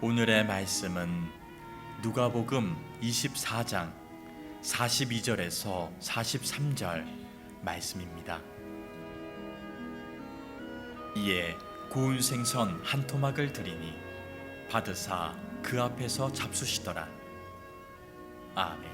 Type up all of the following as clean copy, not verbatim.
오늘의 말씀은 누가복음 24장 42절에서 43절 말씀입니다. 이에 구운 생선 한 토막을 드리니 받으사 그 앞에서 잡수시더라. 아멘.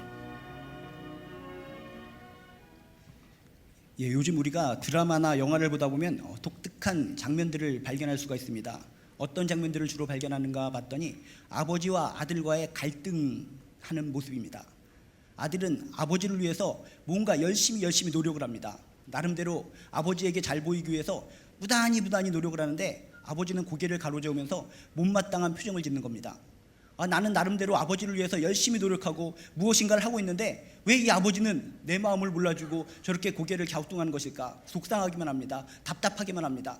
요즘 우리가 드라마나 영화를 보다 보면 독특한 장면들을 발견할 수가 있습니다. 어떤 장면들을 주로 발견하는가 봤더니 아버지와 아들과의 갈등하는 모습입니다. 아들은 아버지를 위해서 뭔가 열심히 노력을 합니다. 나름대로 아버지에게 잘 보이기 위해서 무단히 노력을 하는데 아버지는 고개를 가로저으면서 못마땅한 표정을 짓는 겁니다. 나는 나름대로 아버지를 위해서 열심히 노력하고 무엇인가를 하고 있는데 왜 이 아버지는 내 마음을 몰라주고 저렇게 고개를 갸우뚱하는 것일까? 속상하기만 합니다. 답답하기만 합니다.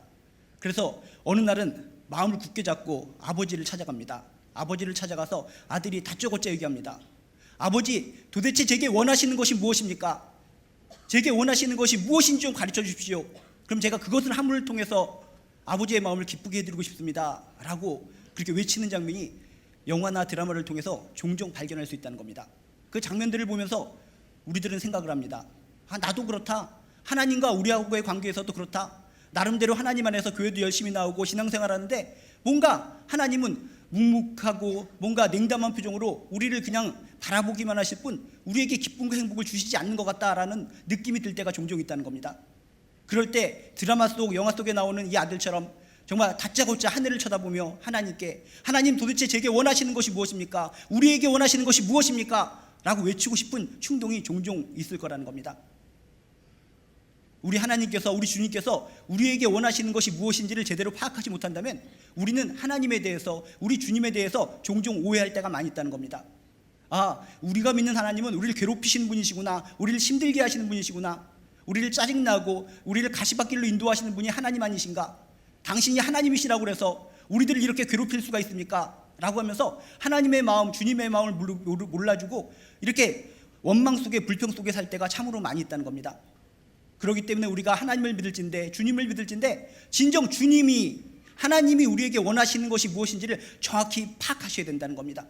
그래서 어느 날은 마음을 굳게 잡고 아버지를 찾아갑니다. 아버지를 찾아가서 아들이 다짜고짜 얘기합니다. 아버지, 도대체 제게 원하시는 것이 무엇입니까? 제게 원하시는 것이 무엇인지 좀 가르쳐 주십시오. 그럼 제가 그것을 함을 통해서 아버지의 마음을 기쁘게 해드리고 싶습니다 라고 그렇게 외치는 장면이 영화나 드라마를 통해서 종종 발견할 수 있다는 겁니다. 그 장면들을 보면서 우리들은 생각을 합니다. 나도 그렇다. 하나님과 우리하고의 관계에서도 그렇다. 나름대로 하나님 안에서 교회도 열심히 나오고 신앙생활하는데 뭔가 하나님은 묵묵하고 뭔가 냉담한 표정으로 우리를 그냥 바라보기만 하실 뿐 우리에게 기쁨과 행복을 주시지 않는 것 같다라는 느낌이 들 때가 종종 있다는 겁니다. 그럴 때 드라마 속 영화 속에 나오는 이 아들처럼 정말 다짜고짜 하늘을 쳐다보며 하나님께 하나님 도대체 제게 원하시는 것이 무엇입니까? 우리에게 원하시는 것이 무엇입니까? 라고 외치고 싶은 충동이 종종 있을 거라는 겁니다. 우리 하나님께서 우리 주님께서 우리에게 원하시는 것이 무엇인지를 제대로 파악하지 못한다면 우리는 하나님에 대해서 우리 주님에 대해서 종종 오해할 때가 많이 있다는 겁니다. 우리가 믿는 하나님은 우리를 괴롭히시는 분이시구나, 우리를 힘들게 하시는 분이시구나, 우리를 짜증나고 우리를 가시밭길로 인도하시는 분이 하나님 아니신가? 당신이 하나님이시라고 해서 우리들을 이렇게 괴롭힐 수가 있습니까? 라고 하면서 하나님의 마음, 주님의 마음을 몰라주고 이렇게 원망 속에 불평 속에 살 때가 참으로 많이 있다는 겁니다. 그렇기 때문에 우리가 하나님을 믿을진데 주님을 믿을진데 진정 주님이 하나님이 우리에게 원하시는 것이 무엇인지를 정확히 파악하셔야 된다는 겁니다.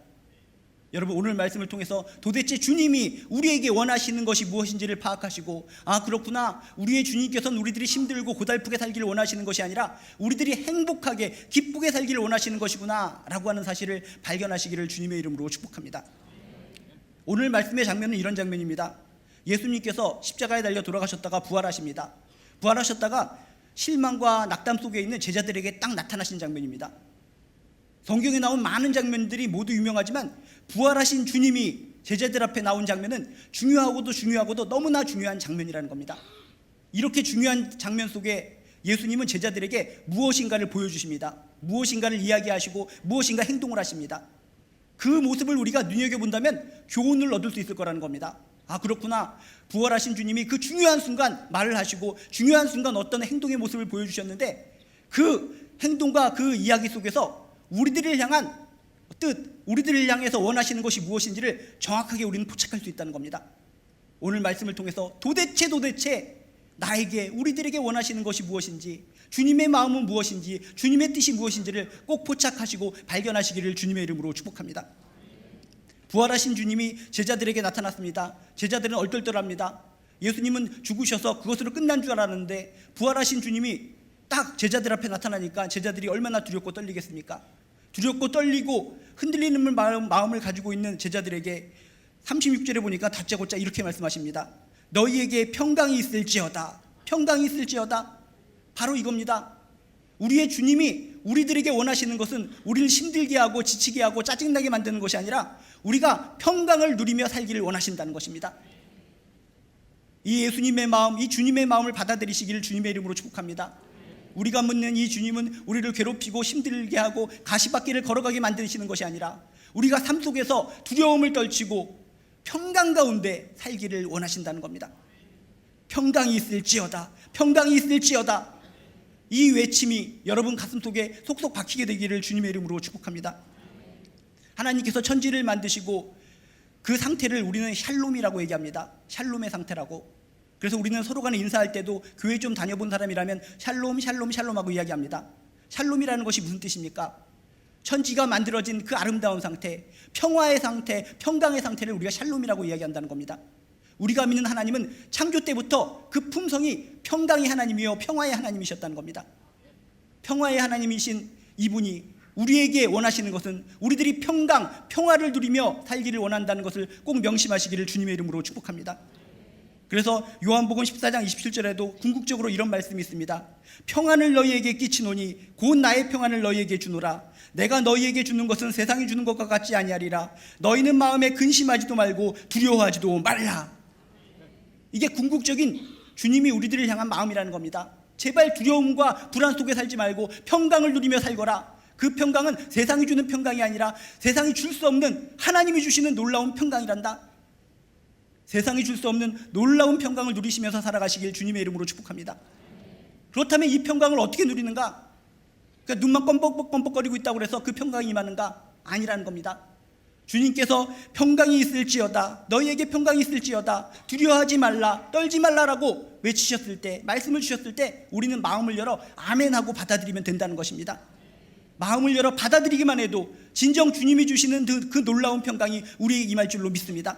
여러분 오늘 말씀을 통해서 도대체 주님이 우리에게 원하시는 것이 무엇인지를 파악하시고 그렇구나 우리의 주님께서는 우리들이 힘들고 고달프게 살기를 원하시는 것이 아니라 우리들이 행복하게 기쁘게 살기를 원하시는 것이구나 라고 하는 사실을 발견하시기를 주님의 이름으로 축복합니다. 오늘 말씀의 장면은 이런 장면입니다. 예수님께서 십자가에 달려 돌아가셨다가 부활하십니다. 부활하셨다가 실망과 낙담 속에 있는 제자들에게 딱 나타나신 장면입니다. 성경에 나온 많은 장면들이 모두 유명하지만 부활하신 주님이 제자들 앞에 나온 장면은 중요하고도 너무나 중요한 장면이라는 겁니다. 이렇게 중요한 장면 속에 예수님은 제자들에게 무엇인가를 보여주십니다. 무엇인가를 이야기하시고 무엇인가 행동을 하십니다. 그 모습을 우리가 눈여겨본다면 교훈을 얻을 수 있을 거라는 겁니다. 그렇구나 부활하신 주님이 그 중요한 순간 말을 하시고 중요한 순간 어떤 행동의 모습을 보여주셨는데 그 행동과 그 이야기 속에서 우리들을 향한 뜻, 우리들을 향해서 원하시는 것이 무엇인지를 정확하게 우리는 포착할 수 있다는 겁니다. 오늘 말씀을 통해서 도대체 나에게 우리들에게 원하시는 것이 무엇인지 주님의 마음은 무엇인지 주님의 뜻이 무엇인지를 꼭 포착하시고 발견하시기를 주님의 이름으로 축복합니다. 부활하신 주님이 제자들에게 나타났습니다. 제자들은 얼떨떨합니다. 예수님은 죽으셔서 그것으로 끝난 줄 알았는데 부활하신 주님이 딱 제자들 앞에 나타나니까 제자들이 얼마나 두렵고 떨리겠습니까? 두렵고 떨리고 흔들리는 마음을 가지고 있는 제자들에게 36절에 보니까 다짜고짜 이렇게 말씀하십니다. 너희에게 평강이 있을지어다. 평강이 있을지어다. 바로 이겁니다. 우리의 주님이 우리들에게 원하시는 것은 우리를 힘들게 하고 지치게 하고 짜증나게 만드는 것이 아니라 우리가 평강을 누리며 살기를 원하신다는 것입니다. 이 예수님의 마음, 이 주님의 마음을 받아들이시기를 주님의 이름으로 축복합니다. 우리가 묻는 이 주님은 우리를 괴롭히고 힘들게 하고 가시밭길을 걸어가게 만드시는 것이 아니라 우리가 삶 속에서 두려움을 떨치고 평강 가운데 살기를 원하신다는 겁니다. 평강이 있을지어다. 평강이 있을지어다. 이 외침이 여러분 가슴속에 속속 박히게 되기를 주님의 이름으로 축복합니다. 하나님께서 천지를 만드시고 그 상태를 우리는 샬롬이라고 얘기합니다. 샬롬의 상태라고. 그래서 우리는 서로 간에 인사할 때도 교회 좀 다녀본 사람이라면 샬롬 샬롬 샬롬하고 이야기합니다. 샬롬이라는 것이 무슨 뜻입니까? 천지가 만들어진 그 아름다운 상태, 평화의 상태, 평강의 상태를 우리가 샬롬이라고 이야기한다는 겁니다. 우리가 믿는 하나님은 창조 때부터 그 품성이 평강의 하나님이요 평화의 하나님이셨다는 겁니다. 평화의 하나님이신 이분이 우리에게 원하시는 것은 우리들이 평강, 평화를 누리며 살기를 원한다는 것을 꼭 명심하시기를 주님의 이름으로 축복합니다. 그래서 요한복음 14장 27절에도 궁극적으로 이런 말씀이 있습니다. 평안을 너희에게 끼치노니 곧 나의 평안을 너희에게 주노라. 내가 너희에게 주는 것은 세상이 주는 것과 같지 아니하리라. 너희는 마음에 근심하지도 말고 두려워하지도 말라. 이게 궁극적인 주님이 우리들을 향한 마음이라는 겁니다. 제발 두려움과 불안 속에 살지 말고 평강을 누리며 살거라. 그 평강은 세상이 주는 평강이 아니라 세상이 줄 수 없는 하나님이 주시는 놀라운 평강이란다. 세상이 줄 수 없는 놀라운 평강을 누리시면서 살아가시길 주님의 이름으로 축복합니다. 그렇다면 이 평강을 어떻게 누리는가? 그러니까 눈만 껌뻑껌뻑거리고 있다고 해서 그 평강이 임하는가? 아니라는 겁니다. 주님께서 평강이 있을지어다, 너희에게 평강이 있을지어다, 두려워하지 말라, 떨지 말라라고 외치셨을 때, 말씀을 주셨을 때 우리는 마음을 열어 아멘하고 받아들이면 된다는 것입니다. 마음을 열어 받아들이기만 해도 진정 주님이 주시는 그 놀라운 평강이 우리에게 임할 줄로 믿습니다.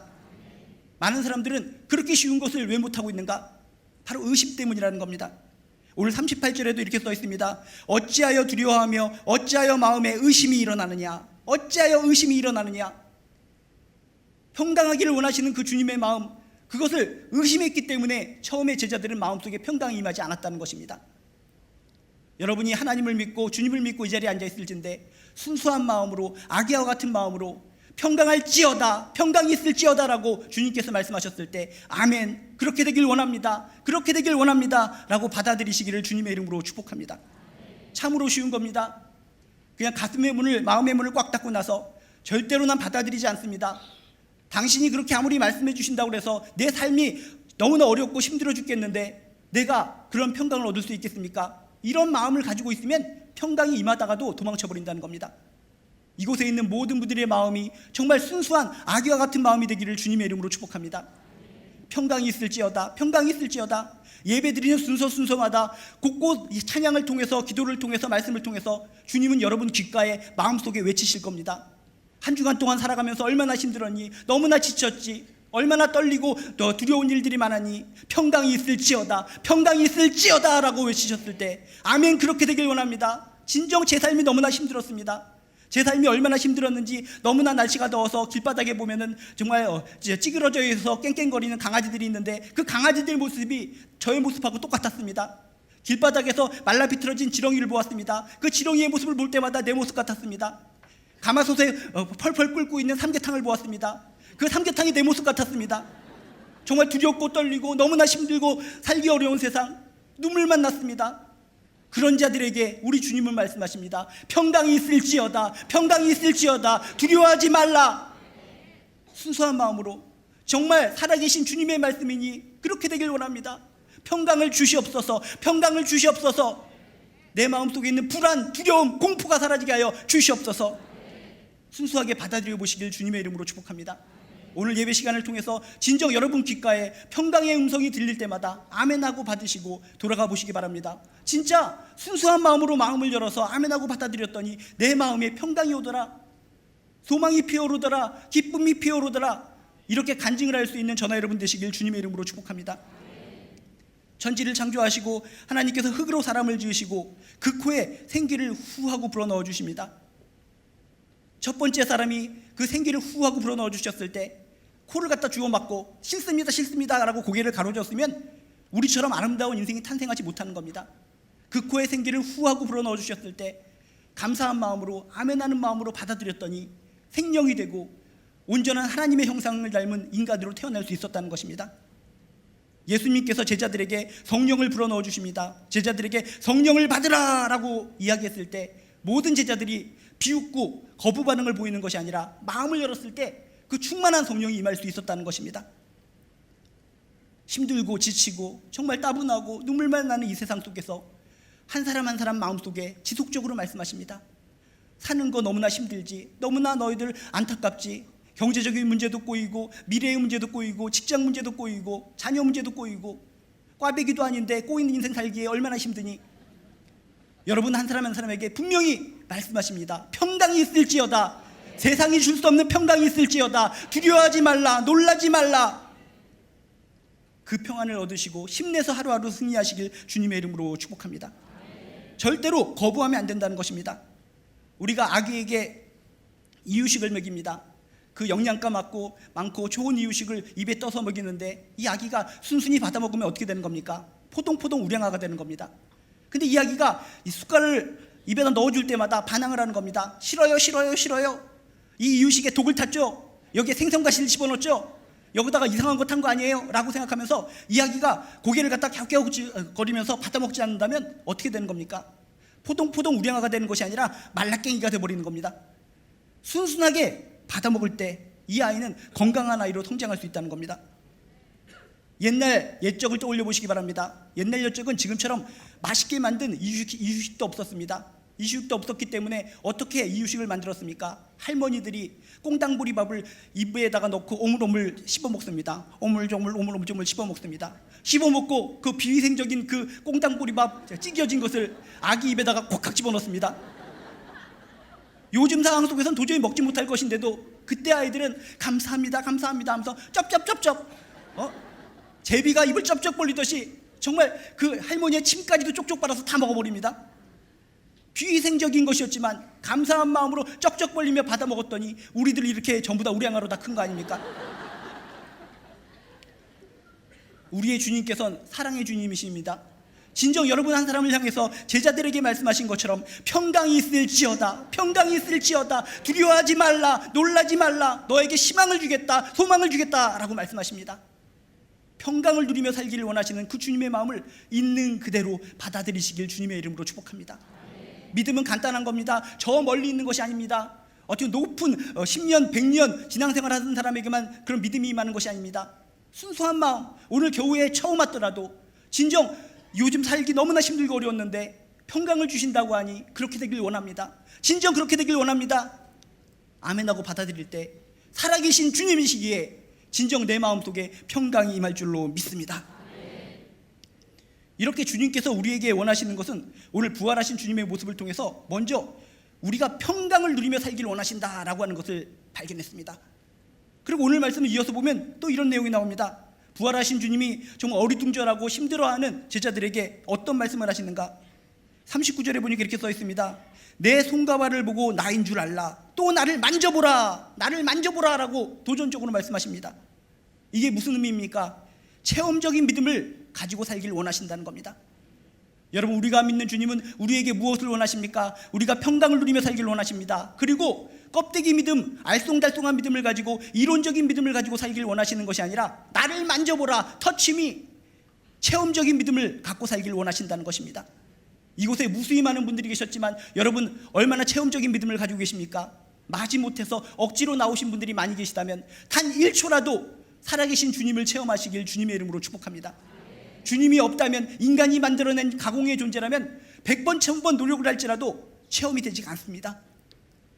많은 사람들은 그렇게 쉬운 것을 왜 못하고 있는가? 바로 의심 때문이라는 겁니다. 오늘 38절에도 이렇게 써 있습니다. 어찌하여 두려워하며 어찌하여 마음에 의심이 일어나느냐? 어찌하여 의심이 일어나느냐? 평강하기를 원하시는 그 주님의 마음, 그것을 의심했기 때문에 처음에 제자들은 마음속에 평강이 임하지 않았다는 것입니다. 여러분이 하나님을 믿고 주님을 믿고 이 자리에 앉아 있을진데 순수한 마음으로, 아기와 같은 마음으로 평강할지어다, 평강이 있을지어다라고 주님께서 말씀하셨을 때 아멘, 그렇게 되길 원합니다, 그렇게 되길 원합니다 라고 받아들이시기를 주님의 이름으로 축복합니다. 참으로 쉬운 겁니다. 그냥 가슴의 문을, 마음의 문을 꽉 닫고 나서 절대로 난 받아들이지 않습니다. 당신이 그렇게 아무리 말씀해 주신다고 해서 내 삶이 너무나 어렵고 힘들어 죽겠는데 내가 그런 평강을 얻을 수 있겠습니까? 이런 마음을 가지고 있으면 평강이 임하다가도 도망쳐버린다는 겁니다. 이곳에 있는 모든 분들의 마음이 정말 순수한 아기와 같은 마음이 되기를 주님의 이름으로 축복합니다. 평강이 있을지어다, 평강이 있을지어다. 예배드리는 순서마다 곳곳 찬양을 통해서, 기도를 통해서, 말씀을 통해서 주님은 여러분 귓가에 마음속에 외치실 겁니다. 한 주간 동안 살아가면서 얼마나 힘들었니? 너무나 지쳤지? 얼마나 떨리고 두려운 일들이 많았니? 평강이 있을지어다, 평강이 있을지어다 라고 외치셨을 때 아멘, 그렇게 되길 원합니다. 진정 제 삶이 너무나 힘들었습니다. 제 삶이 얼마나 힘들었는지, 너무나 날씨가 더워서 길바닥에 보면은 정말 찌그러져 있어서 깽깽거리는 강아지들이 있는데 그 강아지들 모습이 저의 모습하고 똑같았습니다. 길바닥에서 말라 비틀어진 지렁이를 보았습니다. 그 지렁이의 모습을 볼 때마다 내 모습 같았습니다. 가마솥에 펄펄 끓고 있는 삼계탕을 보았습니다. 그 삼계탕이 내 모습 같았습니다. 정말 두렵고 떨리고 너무나 힘들고 살기 어려운 세상, 눈물만 났습니다. 그런 자들에게 우리 주님은 말씀하십니다. 평강이 있을지어다, 평강이 있을지어다, 두려워하지 말라. 순수한 마음으로 정말 살아계신 주님의 말씀이니 그렇게 되길 원합니다. 평강을 주시옵소서, 평강을 주시옵소서. 내 마음속에 있는 불안, 두려움, 공포가 사라지게 하여 주시옵소서. 순수하게 받아들여 보시길 주님의 이름으로 축복합니다. 오늘 예배 시간을 통해서 진정 여러분 귓가에 평강의 음성이 들릴 때마다 아멘하고 받으시고 돌아가 보시기 바랍니다. 진짜 순수한 마음으로 마음을 열어서 아멘하고 받아들였더니 내 마음에 평강이 오더라, 소망이 피어오르더라, 기쁨이 피어오르더라. 이렇게 간증을 할 수 있는 저나 여러분 되시길 주님의 이름으로 축복합니다. 천지를 창조하시고 하나님께서 흙으로 사람을 지으시고 그 코에 생기를 후하고 불어넣어 주십니다. 첫 번째 사람이 그 생기를 후하고 불어넣어 주셨을 때 코를 갖다 주워 맞고 싫습니다, 싫습니다 라고 고개를 가로젓으면 우리처럼 아름다운 인생이 탄생하지 못하는 겁니다. 그 코에 생기를 후하고 불어넣어 주셨을 때 감사한 마음으로, 아멘하는 마음으로 받아들였더니 생명이 되고 온전한 하나님의 형상을 닮은 인간으로 태어날 수 있었다는 것입니다. 예수님께서 제자들에게 성령을 불어넣어 주십니다. 제자들에게 성령을 받으라 라고 이야기했을 때 모든 제자들이 비웃고 거부 반응을 보이는 것이 아니라 마음을 열었을 때 그 충만한 성령이 임할 수 있었다는 것입니다. 힘들고 지치고 정말 따분하고 눈물만 나는 이 세상 속에서 한 사람 한 사람 마음속에 지속적으로 말씀하십니다. 사는 거 너무나 힘들지, 너무나 너희들 안타깝지, 경제적인 문제도 꼬이고 미래의 문제도 꼬이고 직장 문제도 꼬이고 자녀 문제도 꼬이고 꽈배기도 아닌데 꼬이는 인생 살기에 얼마나 힘드니. 여러분 한 사람 한 사람에게 분명히 말씀하십니다. 평강이 있을지어다. 세상이 줄 수 없는 평강이 있을지어다. 두려워하지 말라. 놀라지 말라. 그 평안을 얻으시고 힘내서 하루하루 승리하시길 주님의 이름으로 축복합니다. 절대로 거부하면 안 된다는 것입니다. 우리가 아기에게 이유식을 먹입니다. 그 영양가 많고 좋은 이유식을 입에 떠서 먹이는데 이 아기가 순순히 받아 먹으면 어떻게 되는 겁니까? 포동포동 우량아가 되는 겁니다. 근데 이 아기가 이 숟갈을 입에다 넣어줄 때마다 반항을 하는 겁니다. 싫어요, 싫어요, 싫어요. 이 이유식에 독을 탔죠? 여기에 생선가시를 집어넣었죠? 여기다가 이상한 거 탄 거 아니에요? 라고 생각하면서 이 아기가 고개를 갖다 갸우갸우거리면서 받아 먹지 않는다면 어떻게 되는 겁니까? 포동포동 우량아가 되는 것이 아니라 말라깽이가 되어버리는 겁니다. 순순하게 받아 먹을 때 이 아이는 건강한 아이로 성장할 수 있다는 겁니다. 옛날 옛적을 떠올려 보시기 바랍니다. 옛날 옛적은 지금처럼 맛있게 만든 이유식도 없었습니다. 이유식도 없었기 때문에 어떻게 이유식을 만들었습니까? 할머니들이 꽁당보리밥을 입에다가 넣고 오물오물 씹어 먹습니다. 오물조물 오물조물 씹어 먹습니다. 씹어 먹고 그 비위생적인 그 꽁당보리밥 찌겨진 것을 아기 입에다가 콕콕 집어넣습니다. 요즘 상황 속에서는 도저히 먹지 못할 것인데도 그때 아이들은 감사합니다, 감사합니다 하면서 쩝쩝쩝쩝 제비가 입을 쩝쩝 벌리듯이 정말 그 할머니의 침까지도 쪽쪽 빨아서 다 먹어버립니다. 비위생적인 것이었지만 감사한 마음으로 쩍쩍 벌리며 받아 먹었더니 우리들 이렇게 전부 다 우량아로 다 큰 거 아닙니까? 우리의 주님께서는 사랑의 주님이십니다. 진정 여러분 한 사람을 향해서 제자들에게 말씀하신 것처럼 평강이 있을지어다, 평강이 있을지어다, 두려워하지 말라, 놀라지 말라, 너에게 희망을 주겠다, 소망을 주겠다 라고 말씀하십니다. 평강을 누리며 살기를 원하시는 그 주님의 마음을 있는 그대로 받아들이시길 주님의 이름으로 축복합니다. 믿음은 간단한 겁니다. 저 멀리 있는 것이 아닙니다. 어떻게 높은 10년, 100년 신앙생활 하는 사람에게만 그런 믿음이 임하는 것이 아닙니다. 순수한 마음, 오늘 교회에 처음 왔더라도 진정 요즘 살기 너무나 힘들고 어려웠는데 평강을 주신다고 하니 그렇게 되길 원합니다. 진정 그렇게 되길 원합니다. 아멘하고 받아들일 때 살아계신 주님이시기에 진정 내 마음속에 평강이 임할 줄로 믿습니다. 이렇게 주님께서 우리에게 원하시는 것은 오늘 부활하신 주님의 모습을 통해서 먼저 우리가 평강을 누리며 살기를 원하신다라고 하는 것을 발견했습니다. 그리고 오늘 말씀을 이어서 보면 또 이런 내용이 나옵니다. 부활하신 주님이 정말 어리둥절하고 힘들어하는 제자들에게 어떤 말씀을 하시는가? 39절에 보니까 이렇게 써 있습니다. 내 손과 발을 보고 나인 줄 알라. 또 나를 만져보라, 나를 만져보라 라고 도전적으로 말씀하십니다. 이게 무슨 의미입니까? 체험적인 믿음을 가지고 살기를 원하신다는 겁니다. 여러분, 우리가 믿는 주님은 우리에게 무엇을 원하십니까? 우리가 평강을 누리며 살기를 원하십니다. 그리고 껍데기 믿음, 알쏭달쏭한 믿음을 가지고 이론적인 믿음을 가지고 살기를 원하시는 것이 아니라 나를 만져보라, 터치미, 체험적인 믿음을 갖고 살기를 원하신다는 것입니다. 이곳에 무수히 많은 분들이 계셨지만 여러분 얼마나 체험적인 믿음을 가지고 계십니까? 마지못해서 억지로 나오신 분들이 많이 계시다면 단 1초라도 살아계신 주님을 체험하시길 주님의 이름으로 축복합니다. 주님이 없다면, 인간이 만들어낸 가공의 존재라면 100번 1000번 노력을 할지라도 체험이 되지 않습니다.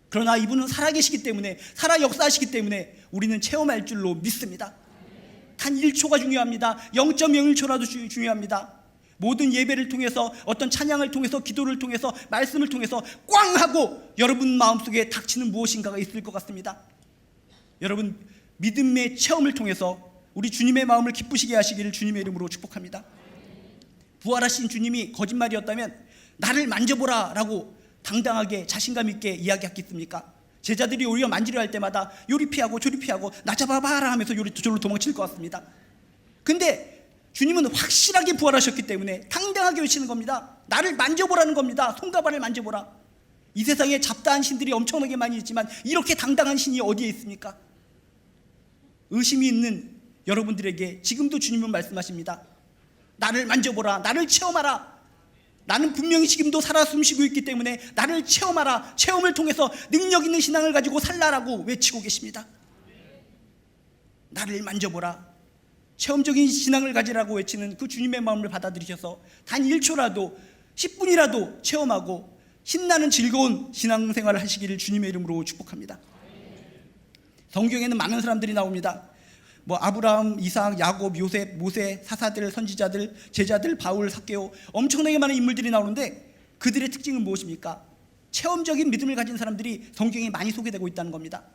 그러나 이분은 살아계시기 때문에, 살아 역사하시기 때문에 우리는 체험할 줄로 믿습니다. 단 1초가 중요합니다. 0.01초라도 중요합니다. 모든 예배를 통해서, 어떤 찬양을 통해서, 기도를 통해서, 말씀을 통해서 꽝 하고 여러분 마음속에 닥치는 무엇인가가 있을 것 같습니다. 여러분, 믿음의 체험을 통해서 우리 주님의 마음을 기쁘시게 하시기를 주님의 이름으로 축복합니다. 부활하신 주님이 거짓말이었다면 나를 만져보라 라고 당당하게 자신감 있게 이야기했겠습니까? 제자들이 오히려 만지려 할 때마다 요리 피하고 조리 피하고 나 잡아봐라 하면서 저로 도망칠 것 같습니다. 근데 주님은 확실하게 부활하셨기 때문에 당당하게 외치는 겁니다. 나를 만져보라는 겁니다. 손과 발을 만져보라. 이 세상에 잡다한 신들이 엄청나게 많이 있지만 이렇게 당당한 신이 어디에 있습니까? 의심이 있는 여러분들에게 지금도 주님은 말씀하십니다. 나를 만져보라, 나를 체험하라. 나는 분명히 지금도 살아 숨쉬고 있기 때문에 나를 체험하라. 체험을 통해서 능력 있는 신앙을 가지고 살라라고 외치고 계십니다. 나를 만져보라. 체험적인 신앙을 가지라고 외치는 그 주님의 마음을 받아들이셔서 단 1초라도 10분이라도 체험하고 신나는 즐거운 신앙생활을 하시기를 주님의 이름으로 축복합니다. 성경에는 많은 사람들이 나옵니다. 아브라함, 이삭, 야곱, 요셉, 모세, 사사들, 선지자들, 제자들, 바울, 삭개오, 엄청나게 많은 인물들이 나오는데 그들의 특징은 무엇입니까? 체험적인 믿음을 가진 사람들이 성경에 많이 소개되고 있다는 겁니다.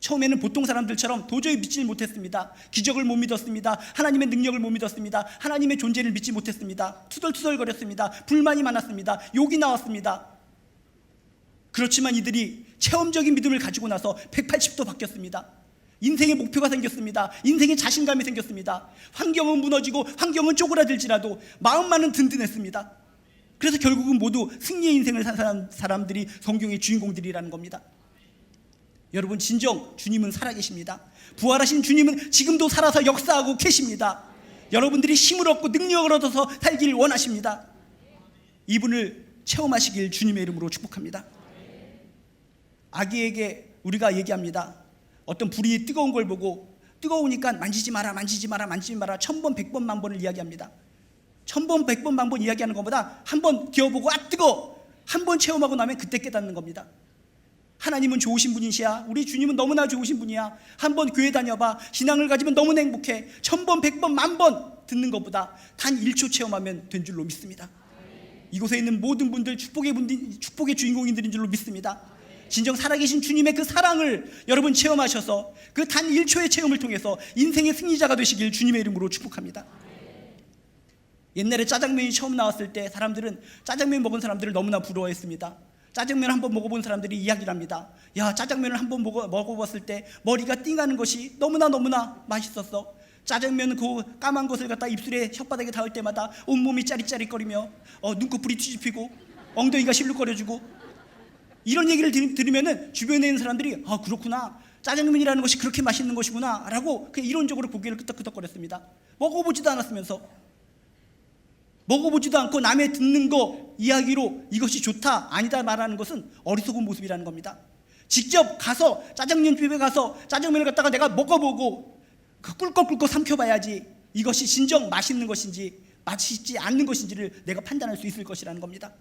처음에는 보통 사람들처럼 도저히 믿지 못했습니다. 기적을 못 믿었습니다. 하나님의 능력을 못 믿었습니다. 하나님의 존재를 믿지 못했습니다. 투덜투덜거렸습니다. 불만이 많았습니다. 욕이 나왔습니다. 그렇지만 이들이 체험적인 믿음을 가지고 나서 180도 바뀌었습니다. 인생의 목표가 생겼습니다. 인생의 자신감이 생겼습니다. 환경은 무너지고 환경은 쪼그라들지라도 마음만은 든든했습니다. 그래서 결국은 모두 승리의 인생을 산 사람들이 성경의 주인공들이라는 겁니다. 여러분, 진정 주님은 살아계십니다. 부활하신 주님은 지금도 살아서 역사하고 계십니다. 여러분들이 힘을 얻고 능력을 얻어서 살기를 원하십니다. 이분을 체험하시길 주님의 이름으로 축복합니다. 아기에게 우리가 얘기합니다. 어떤 불이 뜨거운 걸 보고 뜨거우니까 만지지 마라, 만지지 마라, 만지지 마라 1000번, 100번, 만번을 이야기합니다. 1000번, 100번, 만번 이야기하는 것보다 한번 기어보고 뜨거워! 한번 체험하고 나면 그때 깨닫는 겁니다. 하나님은 좋으신 분이시야. 우리 주님은 너무나 좋으신 분이야. 한번 교회 다녀봐. 신앙을 가지면 너무나 행복해. 1000번, 100번, 만번 듣는 것보다 단 1초 체험하면 된 줄로 믿습니다. 이곳에 있는 모든 분들 축복의 주인공인들인 줄로 믿습니다. 진정 살아계신 주님의 그 사랑을 여러분 체험하셔서 그 단 1초의 체험을 통해서 인생의 승리자가 되시길 주님의 이름으로 축복합니다. 옛날에 짜장면이 처음 나왔을 때 사람들은 짜장면 먹은 사람들을 너무나 부러워했습니다. 짜장면 한번 먹어본 사람들이 이야기를 합니다. 야, 짜장면을 한번 먹어봤을 때 머리가 띵하는 것이 너무나 맛있었어. 짜장면 그 까만 것을 갖다 입술에 혓바닥에 닿을 때마다 온몸이 짜릿짜릿거리며 눈꺼풀이 뒤집히고 엉덩이가 실룩거려지고 이런 얘기를 들으면은 주변에 있는 사람들이 그렇구나, 짜장면이라는 것이 그렇게 맛있는 것이구나 라고 그냥 이론적으로 고개를 끄덕끄덕거렸습니다. 먹어보지도 않았으면서, 먹어보지도 않고 남의 듣는 거 이야기로 이것이 좋다 아니다 말하는 것은 어리석은 모습이라는 겁니다. 직접 가서 짜장면집에 가서 짜장면을 갖다가 내가 먹어보고 꿀꺽꿀꺽 삼켜봐야지 이것이 진정 맛있는 것인지 맛있지 않는 것인지를 내가 판단할 수 있을 것이라는 겁니다.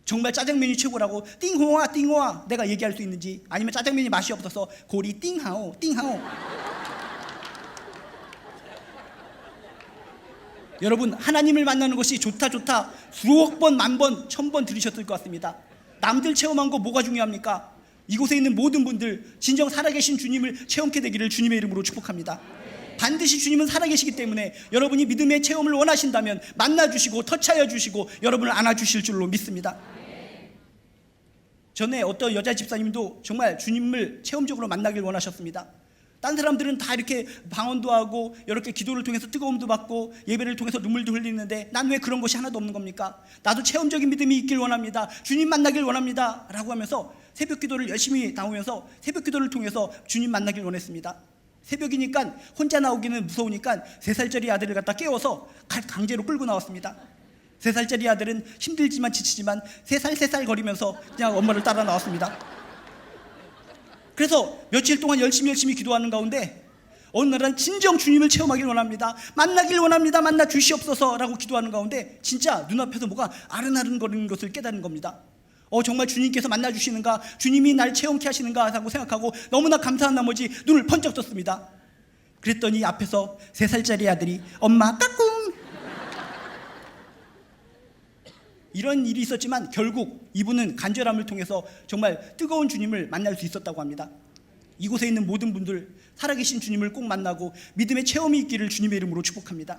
정말 짜장면이 최고라고 띵호아 내가 얘기할 수 있는지, 아니면 짜장면이 맛이 없어서 고리 띵하오 여러분, 하나님을 만나는 것이 좋다 수억 번, 만 번, 1000번 들으셨을 것 같습니다. 남들 체험한 거 뭐가 중요합니까? 이곳에 있는 모든 분들 진정 살아계신 주님을 체험케 되기를 주님의 이름으로 축복합니다. 반드시 주님은 살아계시기 때문에 여러분이 믿음의 체험을 원하신다면 만나주시고 터치하여 주시고 여러분을 안아주실 줄로 믿습니다. 전에 어떤 여자 집사님도 정말 주님을 체험적으로 만나길 원하셨습니다. 딴 사람들은 다 이렇게 방언도 하고 이렇게 기도를 통해서 뜨거움도 받고 예배를 통해서 눈물도 흘리는데 난 왜 그런 것이 하나도 없는 겁니까? 나도 체험적인 믿음이 있길 원합니다. 주님 만나길 원합니다 라고 하면서 새벽 기도를 열심히 나오면서 새벽 기도를 통해서 주님 만나길 원했습니다. 새벽이니까 혼자 나오기는 무서우니까 3살짜리 아들을 갖다 깨워서 강제로 끌고 나왔습니다. 3살짜리 아들은 힘들지만 지치지만 3살 거리면서 그냥 엄마를 따라 나왔습니다. 그래서 며칠 동안 열심히 기도하는 가운데 어느 날은 진정 주님을 체험하길 원합니다. 만나길 원합니다. 만나 주시옵소서 라고 기도하는 가운데 진짜 눈앞에서 뭐가 아른아른거리는 것을 깨닫는 겁니다. 정말 주님께서 만나주시는가, 주님이 날 체험케 하시는가 하고 생각하고 너무나 감사한 나머지 눈을 번쩍 떴습니다. 그랬더니 앞에서 3살짜리 아들이 엄마 까꿍 이런 일이 있었지만 결국 이분은 간절함을 통해서 정말 뜨거운 주님을 만날 수 있었다고 합니다. 이곳에 있는 모든 분들 살아계신 주님을 꼭 만나고 믿음의 체험이 있기를 주님의 이름으로 축복합니다.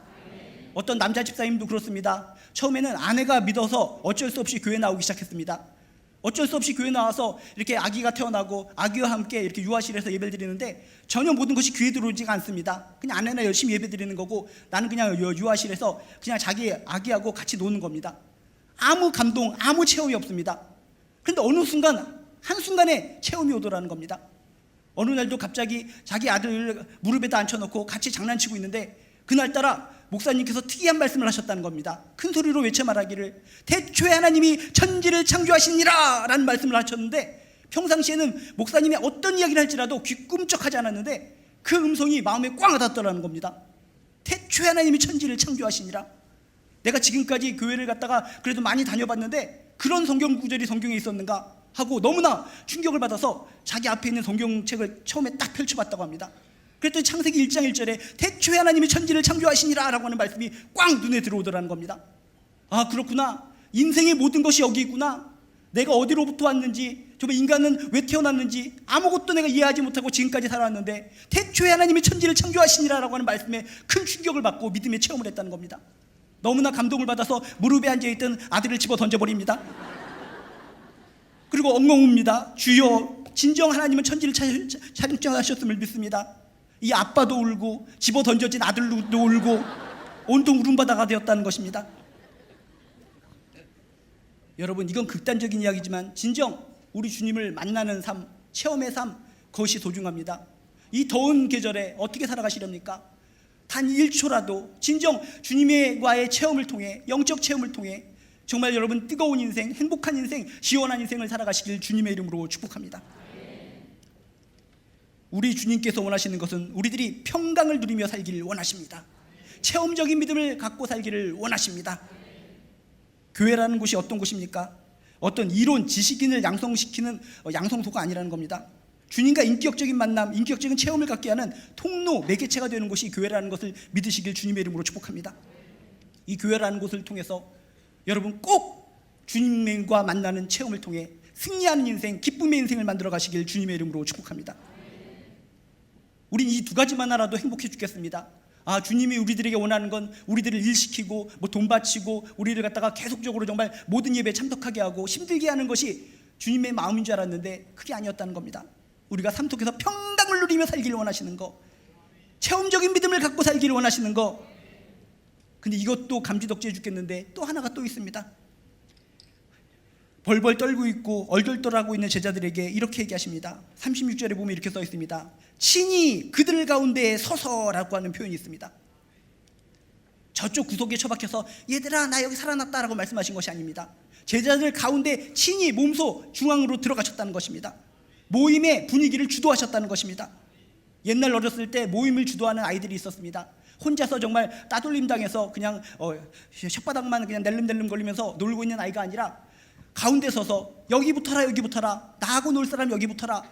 어떤 남자 집사님도 그렇습니다. 처음에는 아내가 믿어서 어쩔 수 없이 교회 나오기 시작했습니다. 어쩔 수 없이 교회 나와서 이렇게 아기가 태어나고 아기와 함께 이렇게 유아실에서 예배를 드리는데 전혀 모든 것이 귀에 들어오지가 않습니다. 그냥 아내나 열심히 예배 드리는 거고 나는 그냥 유아실에서 그냥 자기 아기하고 같이 노는 겁니다. 아무 감동, 아무 체험이 없습니다. 그런데 어느 순간, 한순간에 체험이 오더라는 겁니다. 어느 날도 갑자기 자기 아들을 무릎에다 앉혀놓고 같이 장난치고 있는데 그날따라 목사님께서 특이한 말씀을 하셨다는 겁니다. 큰 소리로 외쳐 말하기를 태초에 하나님이 천지를 창조하시니라 라는 말씀을 하셨는데 평상시에는 목사님이 어떤 이야기를 할지라도 귀 꿈쩍하지 않았는데 그 음성이 마음에 꽝 와닿더라는 겁니다. 태초에 하나님이 천지를 창조하시니라. 내가 지금까지 교회를 갔다가 그래도 많이 다녀봤는데 그런 성경 구절이 성경에 있었는가 하고 너무나 충격을 받아서 자기 앞에 있는 성경책을 처음에 딱 펼쳐봤다고 합니다. 그랬더니 창세기 1장 1절에 태초에 하나님이 천지를 창조하시니라 라고 하는 말씀이 꽝 눈에 들어오더라는 겁니다. 아, 그렇구나. 인생의 모든 것이 여기 있구나. 내가 어디로부터 왔는지, 정말 인간은 왜 태어났는지 아무것도 내가 이해하지 못하고 지금까지 살아왔는데 태초에 하나님이 천지를 창조하시니라 라고 하는 말씀에 큰 충격을 받고 믿음의 체험을 했다는 겁니다. 너무나 감동을 받아서 무릎에 앉아있던 아들을 집어 던져버립니다. 그리고 엉엉 웁니다. 주여, 진정 하나님은 천지를 창조하셨음을 믿습니다. 이 아빠도 울고 집어 던져진 아들도 울고 온통 울음바다가 되었다는 것입니다. 여러분, 이건 극단적인 이야기지만 진정 우리 주님을 만나는 삶, 체험의 삶, 그것이 소중합니다. 이 더운 계절에 어떻게 살아가시렵니까? 단 1초라도 진정 주님과의 체험을 통해, 영적 체험을 통해 정말 여러분 뜨거운 인생, 행복한 인생, 시원한 인생을 살아가시길 주님의 이름으로 축복합니다. 우리 주님께서 원하시는 것은 우리들이 평강을 누리며 살기를 원하십니다. 체험적인 믿음을 갖고 살기를 원하십니다. 교회라는 곳이 어떤 곳입니까? 어떤 이론, 지식인을 양성시키는 양성소가 아니라는 겁니다. 주님과 인격적인 만남, 인격적인 체험을 갖게 하는 통로, 매개체가 되는 곳이 교회라는 것을 믿으시길 주님의 이름으로 축복합니다. 이 교회라는 곳을 통해서 여러분 꼭 주님과 만나는 체험을 통해 승리하는 인생, 기쁨의 인생을 만들어 가시길 주님의 이름으로 축복합니다. 우린 이 두 가지만 알아도 행복해 죽겠습니다. 아, 주님이 우리들에게 원하는 건 우리들을 일시키고 돈 바치고 우리를 갖다가 계속적으로 정말 모든 예배에 참석하게 하고 힘들게 하는 것이 주님의 마음인 줄 알았는데 그게 아니었다는 겁니다. 우리가 삶 속에서 평강을 누리며 살기를 원하시는 거, 체험적인 믿음을 갖고 살기를 원하시는 거. 근데 이것도 감지덕지해 죽겠는데 또 하나가 또 있습니다. 벌벌 떨고 있고 얼떨떨하고 있는 제자들에게 이렇게 얘기하십니다. 36절에 보면 이렇게 써 있습니다. 친히 그들 가운데 서서라고 하는 표현이 있습니다. 저쪽 구석에 처박혀서 얘들아 나 여기 살아났다라고 말씀하신 것이 아닙니다. 제자들 가운데 친히 몸소 중앙으로 들어가셨다는 것입니다. 모임의 분위기를 주도하셨다는 것입니다. 옛날 어렸을 때 모임을 주도하는 아이들이 있었습니다. 혼자서 정말 따돌림 당해서 그냥 혓바닥만 그냥 낼름낼름 거리면서 놀고 있는 아이가 아니라 가운데 서서 여기 붙어라 여기 붙어라, 나하고 놀 사람 여기 붙어라,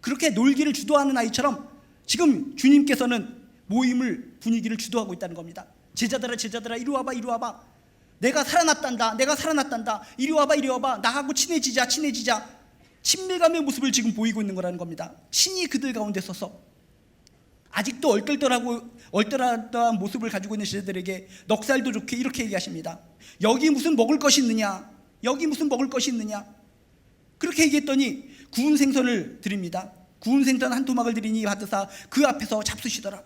그렇게 놀기를 주도하는 아이처럼 지금 주님께서는 모임을 분위기를 주도하고 있다는 겁니다. 제자들아 제자들아 이리 와봐 이리 와봐, 내가 살아났단다 내가 살아났단다, 이리 와봐 이리 와봐, 나하고 친해지자 친해지자, 친밀감의 모습을 지금 보이고 있는 거라는 겁니다. 친히 그들 가운데 서서 아직도 얼떨떨한 모습을 가지고 있는 제자들에게 넉살도 좋게 이렇게 얘기하십니다. 여기 무슨 먹을 것이 있느냐, 여기 무슨 먹을 것이 있느냐. 그렇게 얘기했더니 구운 생선을 드립니다. 구운 생선 한 토막을 드리니 받으사 그 앞에서 잡수시더라.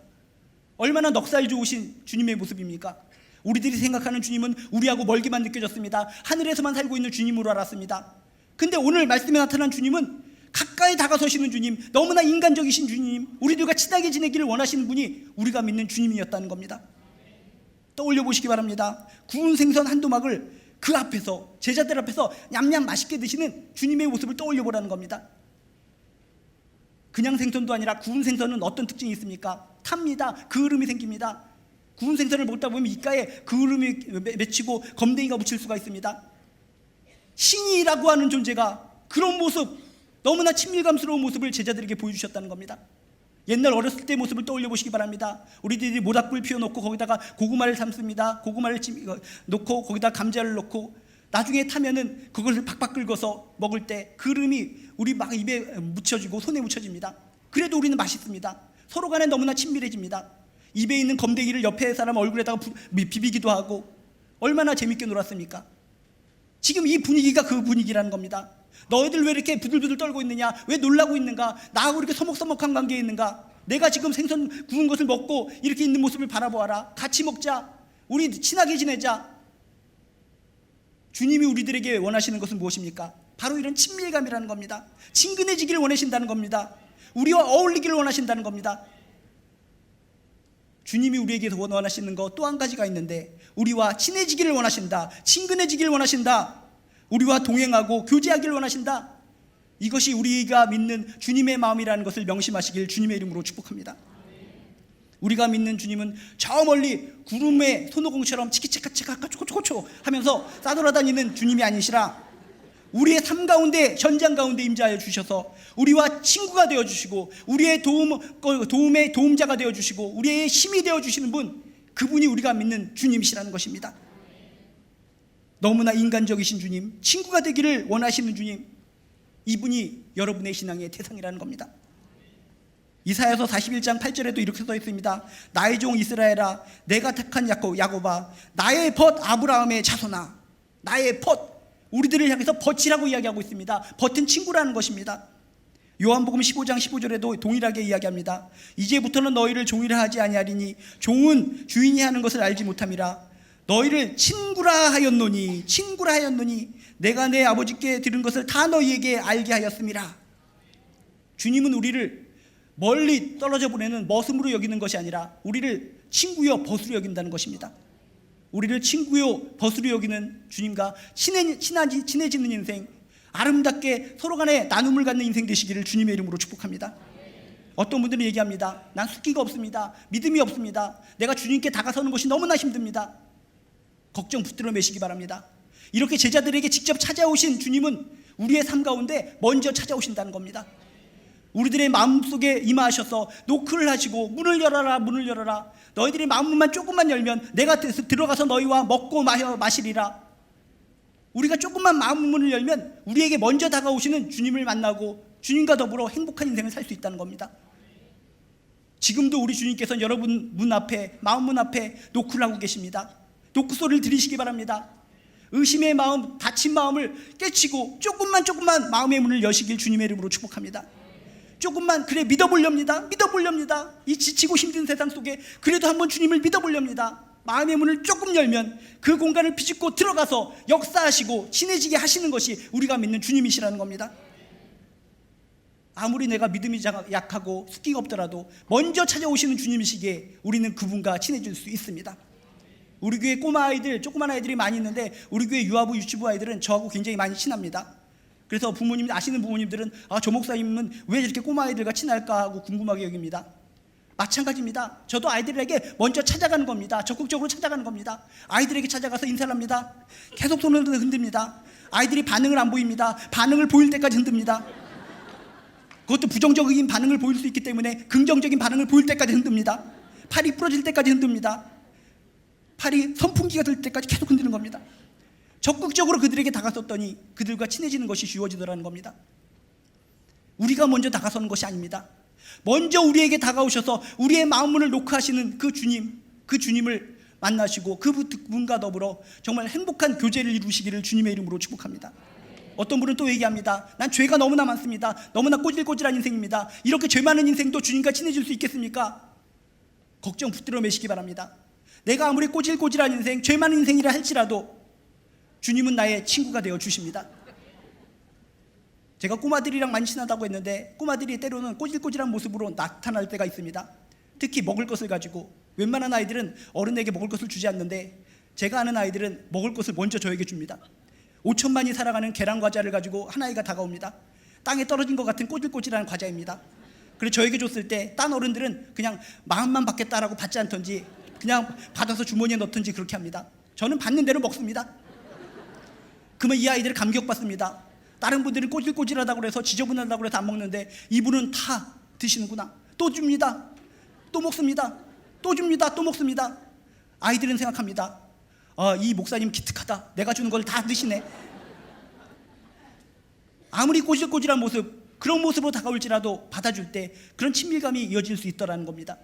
얼마나 넉살 좋으신 주님의 모습입니까? 우리들이 생각하는 주님은 우리하고 멀게만 느껴졌습니다. 하늘에서만 살고 있는 주님으로 알았습니다. 근데 오늘 말씀에 나타난 주님은 가까이 다가서시는 주님, 너무나 인간적이신 주님, 우리들과 친하게 지내기를 원하시는 분이 우리가 믿는 주님이었다는 겁니다. 떠올려 보시기 바랍니다. 구운 생선 한 토막을 그 앞에서, 제자들 앞에서 냠냠 맛있게 드시는 주님의 모습을 떠올려 보라는 겁니다. 그냥 생선도 아니라 구운 생선은 어떤 특징이 있습니까? 탑니다. 그을음이 생깁니다. 구운 생선을 먹다 보면 입가에 그을음이 맺히고 검댕이가 묻힐 수가 있습니다. 신이라고 하는 존재가 그런 모습, 너무나 친밀감스러운 모습을 제자들에게 보여주셨다는 겁니다. 옛날 어렸을 때 모습을 떠올려 보시기 바랍니다. 우리들이 모닥불 피워놓고 거기다가 고구마를 삶습니다. 고구마를 놓고 거기다 감자를 넣고 나중에 타면은 그것을 박박 긁어서 먹을 때 그름이 우리 막 입에 묻혀지고 손에 묻혀집니다. 그래도 우리는 맛있습니다. 서로 간에 너무나 친밀해집니다. 입에 있는 검댕이를 옆에 사람 얼굴에다가 비비기도 하고 얼마나 재밌게 놀았습니까? 지금 이 분위기가 그 분위기라는 겁니다. 너희들 왜 이렇게 부들부들 떨고 있느냐? 왜 놀라고 있는가? 나하고 이렇게 서먹서먹한 관계에 있는가? 내가 지금 생선 구운 것을 먹고 이렇게 있는 모습을 바라보아라. 같이 먹자. 우리 친하게 지내자. 주님이 우리들에게 원하시는 것은 무엇입니까? 바로 이런 친밀감이라는 겁니다. 친근해지기를 원하신다는 겁니다. 우리와 어울리기를 원하신다는 겁니다. 주님이 우리에게 원하시는 것 또 한 가지가 있는데, 우리와 친해지기를 원하신다. 친근해지기를 원하신다. 우리와 동행하고 교제하기를 원하신다. 이것이 우리가 믿는 주님의 마음이라는 것을 명심하시길 주님의 이름으로 축복합니다. 우리가 믿는 주님은 저 멀리 구름의 손오공처럼 치키치카치카 초코초코초 하면서 싸돌아다니는 주님이 아니시라 우리의 삶 가운데 현장 가운데 임재하여 주셔서 우리와 친구가 되어주시고 우리의 도움의 도움자가 되어주시고 우리의 힘이 되어주시는 분, 그분이 우리가 믿는 주님이시라는 것입니다. 너무나 인간적이신 주님, 친구가 되기를 원하시는 주님, 이분이 여러분의 신앙의 대상이라는 겁니다. 이사야서 41장 8절에도 이렇게 써 있습니다. 나의 종 이스라엘아, 내가 택한 야곱아, 나의 벗 아브라함의 자손아. 나의 벗, 우리들을 향해서 벗이라고 이야기하고 있습니다. 벗은 친구라는 것입니다. 요한복음 15장 15절에도 동일하게 이야기합니다. 이제부터는 너희를 종이라 하지 아니하리니 종은 주인이 하는 것을 알지 못함이라. 너희를 친구라 하였노니 내가 내 아버지께 들은 것을 다 너희에게 알게 하였음이라. 주님은 우리를 멀리 떨어져 보내는 머슴으로 여기는 것이 아니라 우리를 친구여 벗으로 여긴다는 것입니다. 우리를 친구요 벗으로 여기는 주님과 친해지는 인생, 아름답게 서로 간에 나눔을 갖는 인생 되시기를 주님의 이름으로 축복합니다. 어떤 분들은 얘기합니다. 난 숫기가 없습니다. 믿음이 없습니다. 내가 주님께 다가서는 것이 너무나 힘듭니다. 걱정 붙들어 매시기 바랍니다. 이렇게 제자들에게 직접 찾아오신 주님은 우리의 삶 가운데 먼저 찾아오신다는 겁니다. 우리들의 마음속에 임하셔서 노크를 하시고 문을 열어라, 문을 열어라. 너희들이 마음문만 조금만 열면 내가 들어가서 너희와 먹고 마시리라. 우리가 조금만 마음문을 열면 우리에게 먼저 다가오시는 주님을 만나고 주님과 더불어 행복한 인생을 살 수 있다는 겁니다. 지금도 우리 주님께서는 여러분 문 앞에, 마음문 앞에 노크를 하고 계십니다. 노크 소리를 들으시기 바랍니다. 의심의 마음, 다친 마음을 깨치고 조금만 마음의 문을 여시길 주님의 이름으로 축복합니다. 조금만 그래 믿어보렵니다. 이 지치고 힘든 세상 속에 그래도 한번 주님을 믿어보렵니다. 마음의 문을 조금 열면 그 공간을 비집고 들어가서 역사하시고 친해지게 하시는 것이 우리가 믿는 주님이시라는 겁니다. 아무리 내가 믿음이 약하고 숫기가 없더라도 먼저 찾아오시는 주님이시기에 우리는 그분과 친해질 수 있습니다. 우리 교회 꼬마 아이들, 조그만 아이들이 많이 있는데 우리 교회 유아부, 유치부 아이들은 저하고 굉장히 많이 친합니다. 그래서 부모님, 아시는 부모님들은 저 목사님은 왜 이렇게 꼬마 아이들과 친할까 하고 궁금하게 여깁니다. 마찬가지입니다. 저도 아이들에게 먼저 찾아가는 겁니다. 적극적으로 찾아가는 겁니다. 아이들에게 찾아가서 인사를 합니다. 계속 손을 흔듭니다. 아이들이 반응을 안 보입니다. 반응을 보일 때까지 흔듭니다. 그것도 부정적인 반응을 보일 수 있기 때문에 긍정적인 반응을 보일 때까지 흔듭니다. 팔이 부러질 때까지 흔듭니다. 팔이 선풍기가 될 때까지 계속 흔드는 겁니다. 적극적으로 그들에게 다가섰더니 그들과 친해지는 것이 쉬워지더라는 겁니다. 우리가 먼저 다가서는 것이 아닙니다. 먼저 우리에게 다가오셔서 우리의 마음문을 노크하시는 그 주님을 만나시고 그분과 더불어 정말 행복한 교제를 이루시기를 주님의 이름으로 축복합니다. 어떤 분은 또 얘기합니다. 난 죄가 너무나 많습니다. 너무나 꼬질꼬질한 인생입니다. 이렇게 죄 많은 인생도 주님과 친해질 수 있겠습니까? 걱정 붙들어 매시기 바랍니다. 내가 아무리 꼬질꼬질한 인생, 죄 많은 인생이라 할지라도 주님은 나의 친구가 되어 주십니다. 제가 꼬마들이랑 많이 친하다고 했는데 꼬마들이 때로는 꼬질꼬질한 모습으로 나타날 때가 있습니다. 특히 먹을 것을 가지고 웬만한 아이들은 어른에게 먹을 것을 주지 않는데 제가 아는 아이들은 먹을 것을 먼저 저에게 줍니다. 5천만이 살아가는 계란 과자를 가지고 한 아이가 다가옵니다. 땅에 떨어진 것 같은 꼬질꼬질한 과자입니다. 그래서 저에게 줬을 때 딴 어른들은 그냥 마음만 받겠다라고 받지 않던지 그냥 받아서 주머니에 넣던지 그렇게 합니다. 저는 받는 대로 먹습니다. 그러면 이 아이들을 감격받습니다. 다른 분들은 꼬질꼬질하다고 해서 지저분하다고 해서 안 먹는데 이분은 다 드시는구나. 또 줍니다. 또 먹습니다. 또 줍니다. 또 먹습니다. 아이들은 생각합니다. 이 목사님 기특하다. 내가 주는 걸 다 드시네. 아무리 꼬질꼬질한 모습, 그런 모습으로 다가올지라도 받아줄 때 그런 친밀감이 이어질 수 있더라는 겁니다.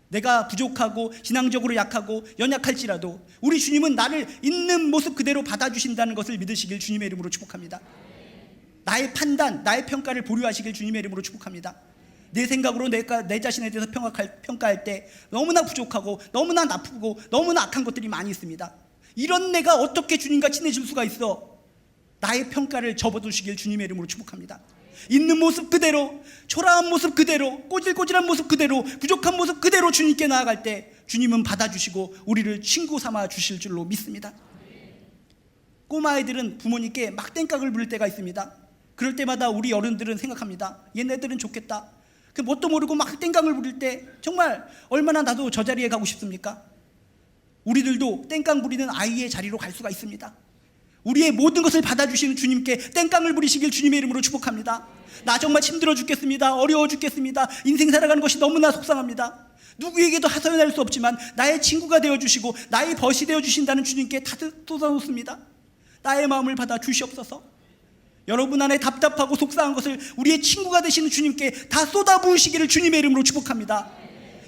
내가 부족하고 신앙적으로 약하고 연약할지라도 우리 주님은 나를 있는 모습 그대로 받아주신다는 것을 믿으시길 주님의 이름으로 축복합니다. 나의 판단, 나의 평가를 보류하시길 주님의 이름으로 축복합니다. 내 생각으로 내 자신에 대해서 평가할 때 너무나 부족하고 너무나 나쁘고 너무나 악한 것들이 많이 있습니다. 이런 내가 어떻게 주님과 친해질 수가 있어? 나의 평가를 접어두시길 주님의 이름으로 축복합니다. 있는 모습 그대로, 초라한 모습 그대로, 꼬질꼬질한 모습 그대로, 부족한 모습 그대로 주님께 나아갈 때 주님은 받아주시고 우리를 친구 삼아 주실 줄로 믿습니다. 꼬마아이들은 부모님께 막 땡깡을 부릴 때가 있습니다. 그럴 때마다 우리 어른들은 생각합니다. 얘네들은 좋겠다. 그 뭣도 모르고 막 땡깡을 부릴 때 정말 얼마나 나도 저 자리에 가고 싶습니까? 우리들도 땡깡 부리는 아이의 자리로 갈 수가 있습니다. 우리의 모든 것을 받아주시는 주님께 땡깡을 부리시길 주님의 이름으로 축복합니다. 나 정말 힘들어 죽겠습니다. 어려워 죽겠습니다. 인생 살아가는 것이 너무나 속상합니다. 누구에게도 하소연할 수 없지만 나의 친구가 되어주시고 나의 벗이 되어주신다는 주님께 다 쏟아놓습니다. 나의 마음을 받아 주시옵소서. 여러분 안에 답답하고 속상한 것을 우리의 친구가 되시는 주님께 다 쏟아부으시기를 주님의 이름으로 축복합니다.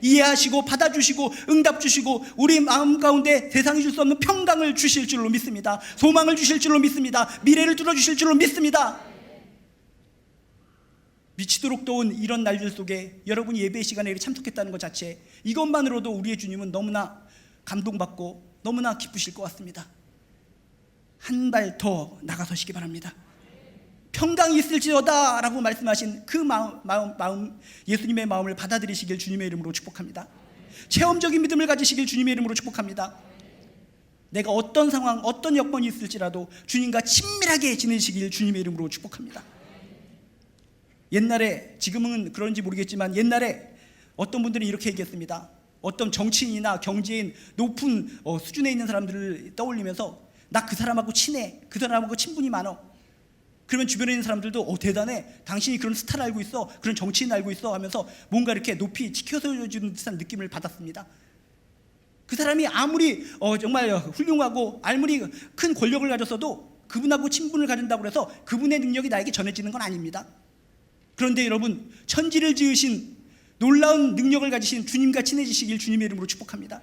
이해하시고 받아주시고 응답 주시고 우리 마음 가운데 세상이 줄 수 없는 평강을 주실 줄로 믿습니다. 소망을 주실 줄로 믿습니다. 미래를 뚫어주실 줄로 믿습니다. 미치도록 더운 이런 날들 속에 여러분이 예배 시간에 참석했다는 것 자체, 이것만으로도 우리의 주님은 너무나 감동받고 너무나 기쁘실 것 같습니다. 한 발 더 나가서시기 바랍니다. 평강이 있을지어다 라고 말씀하신 그 마음, 예수님의 마음을 받아들이시길 주님의 이름으로 축복합니다. 체험적인 믿음을 가지시길 주님의 이름으로 축복합니다. 내가 어떤 상황, 어떤 여건이 있을지라도 주님과 친밀하게 지내시길 주님의 이름으로 축복합니다. 옛날에, 지금은 그런지 모르겠지만 옛날에 어떤 분들은 이렇게 얘기했습니다. 어떤 정치인이나 경제인 높은 수준에 있는 사람들을 떠올리면서 나 그 사람하고 친해, 그 사람하고 친분이 많어. 그러면 주변에 있는 사람들도 대단해, 당신이 그런 스타를 알고 있어, 그런 정치인 알고 있어 하면서 뭔가 이렇게 높이 지켜서주는 듯한 느낌을 받았습니다. 그 사람이 아무리 정말 훌륭하고 아무리 큰 권력을 가졌어도 그분하고 친분을 가진다고 해서 그분의 능력이 나에게 전해지는 건 아닙니다. 그런데 여러분, 천지를 지으신 놀라운 능력을 가지신 주님과 친해지시길 주님의 이름으로 축복합니다.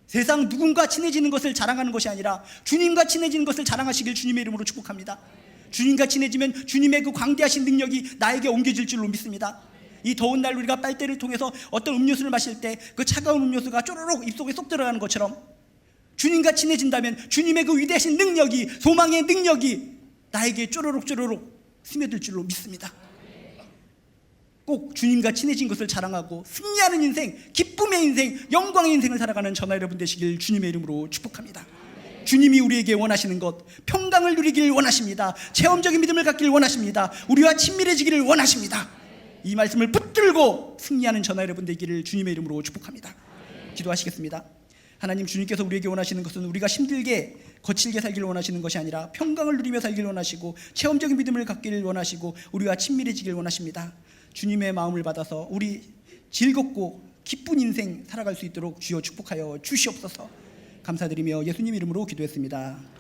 세상 누군가 친해지는 것을 자랑하는 것이 아니라 주님과 친해지는 것을 자랑하시길 주님의 이름으로 축복합니다. 주님과 친해지면 주님의 그 광대하신 능력이 나에게 옮겨질 줄로 믿습니다. 이 더운 날 우리가 빨대를 통해서 어떤 음료수를 마실 때 그 차가운 음료수가 쪼르륵 입속에 쏙 들어가는 것처럼 주님과 친해진다면 주님의 그 위대하신 능력이, 소망의 능력이 나에게 쪼르륵 스며들 줄로 믿습니다. 꼭 주님과 친해진 것을 자랑하고 승리하는 인생, 기쁨의 인생, 영광의 인생을 살아가는 저나 여러분 되시길 주님의 이름으로 축복합니다. 주님이 우리에게 원하시는 것, 평강을 누리길 원하십니다. 체험적인 믿음을 갖기를 원하십니다. 우리와 친밀해지기를 원하십니다. 이 말씀을 붙들고 승리하는 저나 여러분 되기를 주님의 이름으로 축복합니다. 기도하시겠습니다. 하나님, 주님께서 우리에게 원하시는 것은 우리가 힘들게 거칠게 살기를 원하시는 것이 아니라 평강을 누리며 살기를 원하시고 체험적인 믿음을 갖기를 원하시고 우리와 친밀해지기를 원하십니다. 주님의 마음을 받아서 우리 즐겁고 기쁜 인생 살아갈 수 있도록 주여 축복하여 주시옵소서. 감사드리며 예수님 이름으로 기도했습니다.